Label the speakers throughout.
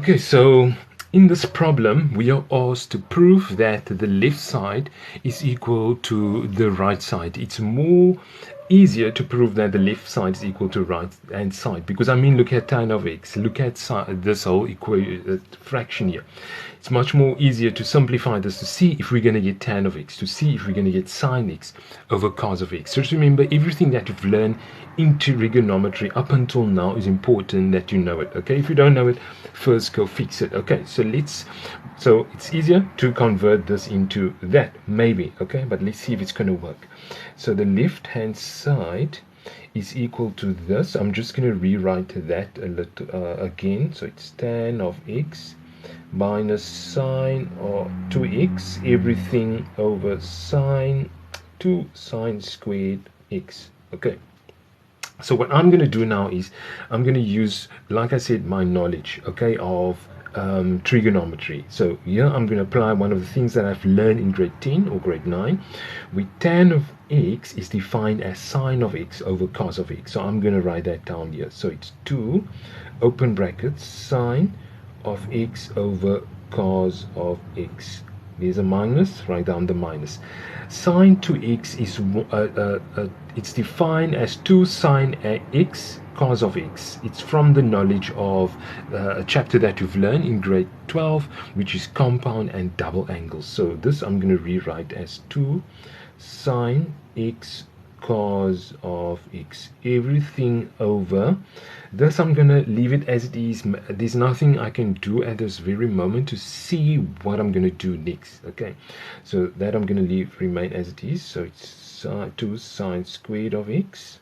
Speaker 1: Okay, so in this problem, we are asked to prove that the left side is equal to the right side. It's more easier to prove that the left side is equal to right hand side because look at tan of x, look at this whole fraction here. It's much more easier to simplify this to see if we're going to get tan of x, to see if we're going to get sine x over cos of x. So just remember, everything that you've learned in trigonometry up until now is important that you know it. Okay, if you don't know it, first go fix it. Okay, so it's easier to convert this into that, maybe. Okay, but let's see if it's going to work. So the left hand side is equal to this. I'm just going to rewrite that a little again. So it's tan of x minus sine or 2x, everything over sine 2 sine squared x. Okay, so what I'm going to do now is I'm going to use, like I said, my knowledge, okay, of trigonometry. So here I'm going to apply one of the things that I've learned in grade 10 or grade 9, where tan of x is defined as sine of x over cos of x. So I'm going to write that down here. So it's 2 open brackets sine of x over cos of x. There's a minus, write down the minus. Sine 2x is it's defined as 2 sine x cos of x. It's from the knowledge of a chapter that you've learned in grade 12, which is compound and double angles. So this I'm going to rewrite as 2 sine x cos of x, everything over this. I'm gonna leave it as it is. There's nothing I can do at this very moment to see what I'm gonna do next. Okay, so that I'm gonna leave remain as it is. So it's 2 sine squared of x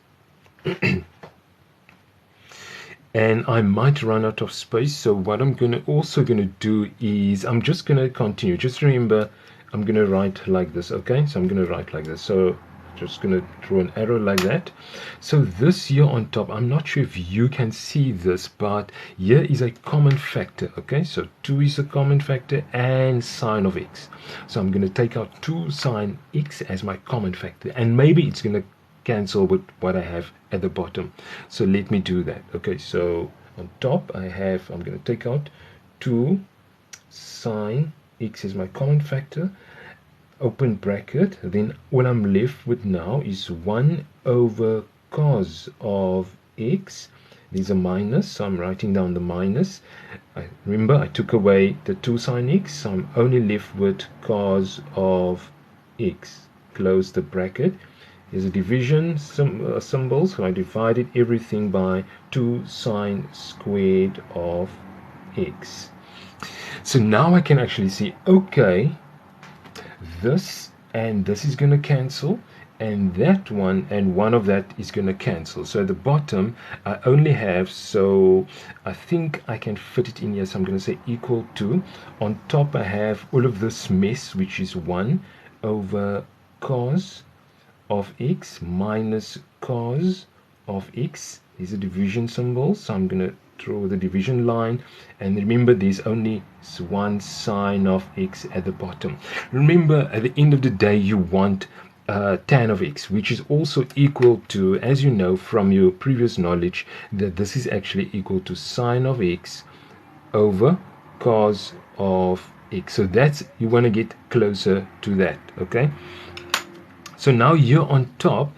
Speaker 1: and I might run out of space, so what I'm also gonna do is I'm just gonna continue. Just remember, I'm gonna write like this. Okay, so I'm gonna write like this. So just gonna draw an arrow like that. So this here on top, I'm not sure if you can see this, but here is a common factor. Okay, so 2 is a common factor and sine of x. So I'm going to take out 2 sine x as my common factor, and maybe it's going to cancel with what I have at the bottom. So let me do that. Okay, so on top I'm going to take out 2 sine x as my common factor, open bracket, then all I'm left with now is 1 over cos of x. There's a minus, so I'm writing down the minus. Remember, I took away the 2 sine x, so I'm only left with cos of x. Close the bracket. There's a division symbol, so I divided everything by 2 sine squared of x. So now I can actually see, okay, this and this is going to cancel, and that one and one of that is going to cancel. So at the bottom I only have, so I think I can fit it in here, so I'm going to say equal to, on top I have all of this mess, which is 1 over cos of x minus cos of x. These are division symbols, so I'm going to draw the division line, and remember there's only 1 sine of x at the bottom. Remember, at the end of the day you want tan of x, which is also equal to, as you know from your previous knowledge, that this is actually equal to sine of x over cos of x. So that's, you want to get closer to that. Okay, so now here on top,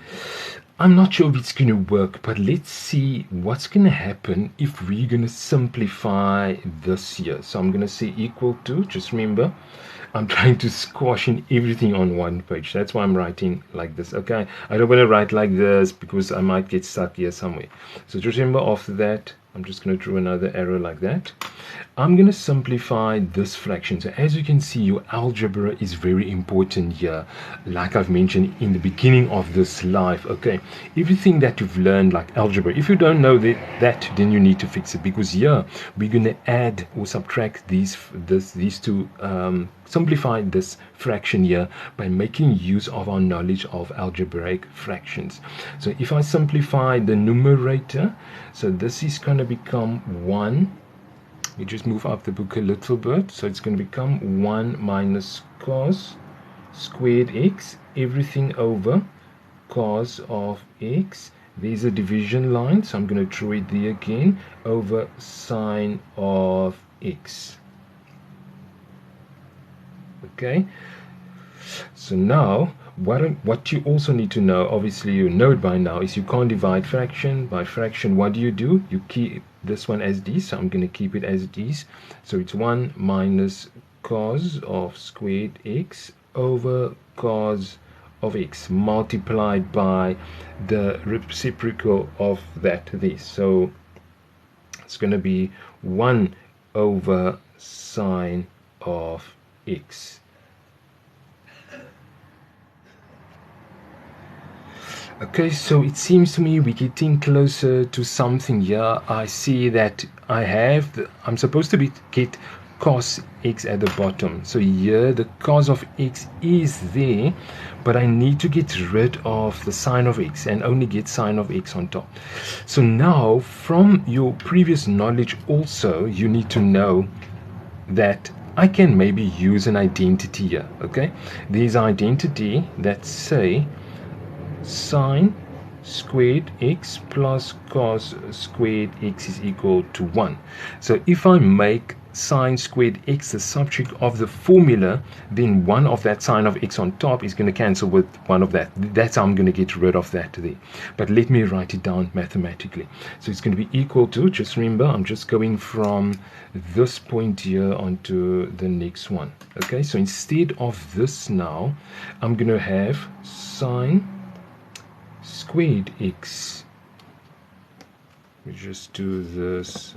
Speaker 1: I'm not sure if it's going to work, but let's see what's going to happen if we're going to simplify this here. So I'm going to say equal to, just remember, I'm trying to squash in everything on one page. That's why I'm writing like this. Okay, I don't want to write like this because I might get stuck here somewhere. So just remember, after that, I'm just going to draw another arrow like that. I'm going to simplify this fraction. So as you can see, your algebra is very important here, like I've mentioned in the beginning of this live. Okay, everything that you've learned, like algebra, if you don't know that, then you need to fix it, because here we're going to add or subtract these two, simplify this fraction here by making use of our knowledge of algebraic fractions. So if I simplify the numerator, so this is going to become 1. We just move up the book a little bit, so it's going to become 1 minus cos squared x, everything over cos of x, There's a division line, so I'm going to draw it there again, over sine of x. Okay, so now what you also need to know, obviously you know it by now, is you can't divide fraction by fraction. What do? You keep this one as d, so I'm going to keep it as d. So it's 1 minus cos of squared x over cos of x multiplied by the reciprocal of that, this. So it's going to be 1 over sine of x. Okay, so it seems to me we're getting closer to something here. I see that I'm supposed to get cos x at the bottom. So here the cos of x is there, but I need to get rid of the sine of x and only get sine of x on top. So now, from your previous knowledge also, you need to know that I can maybe use an identity here. Okay, there's identity that say sine squared x plus cos squared x is equal to 1. So if I make sine squared x the subject of the formula, then 1 of that sine of x on top is going to cancel with 1 of that. That's how I'm going to get rid of that there. But let me write it down mathematically. So it's going to be equal to, just remember, I'm just going from this point here onto the next one. Okay, so instead of this now, I'm going to have sine squared x. We just do this.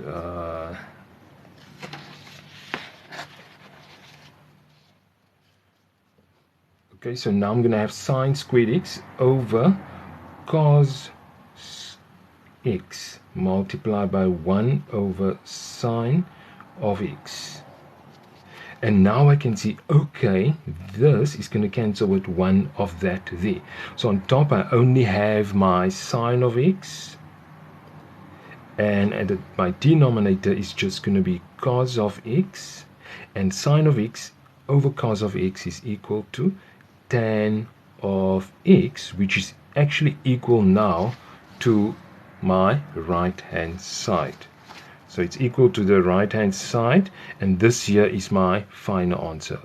Speaker 1: Okay, so now I'm going to have sine squared x over cos x multiplied by 1 over sine of x. And now I can see, okay, this is going to cancel with 1 of that there. So on top I only have my sine of x, and my denominator is just going to be cos of x, and sine of x over cos of x is equal to tan of x, which is actually equal now to my right hand side. So it's equal to the right hand side, and this here is my final answer.